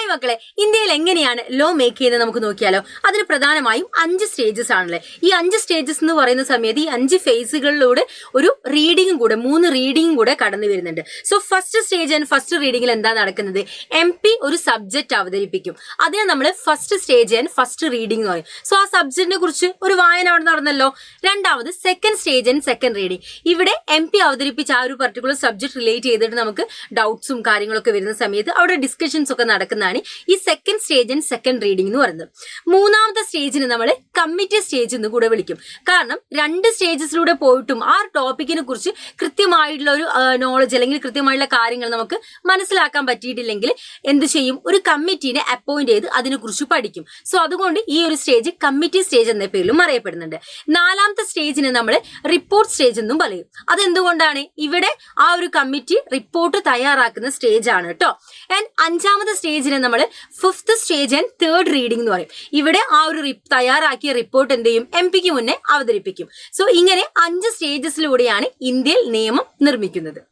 Hi മക്കളെ, ഇന്ത്യയിൽ എങ്ങനെയാണ് ലോ മേക്ക് ചെയ്യുന്നത് നമുക്ക് നോക്കിയാലോ. അതിന് പ്രധാനമായും 5 സ്റ്റേജസ് ആണല്ലേ. ഈ 5 സ്റ്റേജസ് എന്ന് പറയുന്ന സമയത്ത് ഈ 5 ഫേസുകളിലൂടെ ഒരു റീഡിങ്ങും കൂടെ 3 റീഡിങ്ങും കൂടെ കടന്നു വരുന്നുണ്ട്. So first stage and first റീഡിങ്ങിൽ എന്താ നടക്കുന്നത്? MP ഒരു സബ്ജക്റ്റ് അവതരിപ്പിക്കും. അതിനെ നമ്മൾ first stage and first reading എന്ന് പറയും. സോ ആ സബ്ജക്റ്റിനെ കുറിച്ച് ഒരു വായന അവിടെ നടന്നല്ലോ. രണ്ടാമത് second stage and second reading. ഇവിടെ MP അവതരിപ്പിച്ച ആ ഒരു പർട്ടിക്കുലർ സബ്ജക്ട് റിലേറ്റ് ചെയ്തിട്ട് നമുക്ക് ഡൗട്ട്സും കാര്യങ്ങളൊക്കെ വരുന്ന സമയത്ത് അവിടെ ഡിസ്കഷൻസ് ഒക്കെ നടക്കുന്നതാണ് ഈ second stage and second reading എന്ന് പറയുന്നത്. മൂന്നാമത്തെ സ്റ്റേജിന് നമ്മൾ കമ്മിറ്റി സ്റ്റേജ് എന്ന് കൂടെ വിളിക്കും. കാരണം 2 സ്റ്റേജസിലൂടെ പോയിട്ടും ആ ടോപ്പിക്കിനെ കുറിച്ച് കൃത്യമായിട്ടുള്ള ഒരു നോളജ് അല്ലെങ്കിൽ കൃത്യമായിട്ടുള്ള കാര്യങ്ങൾ നമുക്ക് മനസ്സിലാക്കാൻ പറ്റിയിട്ടില്ലെങ്കിൽ എന്ത് ചെയ്യും? ഒരു കമ്മിറ്റീനെ അപ്പോയിന്റ് ചെയ്ത് അതിനെക്കുറിച്ച് പഠിക്കും. സോ അതുകൊണ്ട് ഈ ഒരു സ്റ്റേജ് കമ്മിറ്റി സ്റ്റേജ് എന്ന പേരിലും അറിയപ്പെടുന്നുണ്ട്. നാലാമത്തെ സ്റ്റേജിന് നമ്മൾ റിപ്പോർട്ട് സ്റ്റേജ് എന്നും പറയും. അതെന്തുകൊണ്ടാണ്? ഇവിടെ ആ ഒരു കമ്മിറ്റി റിപ്പോർട്ട് തയ്യാറാക്കുന്ന സ്റ്റേജ് ആണ് കേട്ടോ. ആൻഡ് അഞ്ചാമത്തെ സ്റ്റേജിനെ നമ്മൾ 5th stage and 3rd reading എന്ന് പറയും. ഇവിടെ ആ ഒരു തയ്യാറാക്കിയ റിപ്പോർട്ട് എന്ത് ചെയ്യും? MPക്ക് മുന്നേ അവതരിപ്പിക്കും. സോ ഇങ്ങനെ 5 സ്റ്റേജസിലൂടെയാണ് ഇന്ത്യയിൽ നിയമം നിർമ്മിക്കുന്നത്.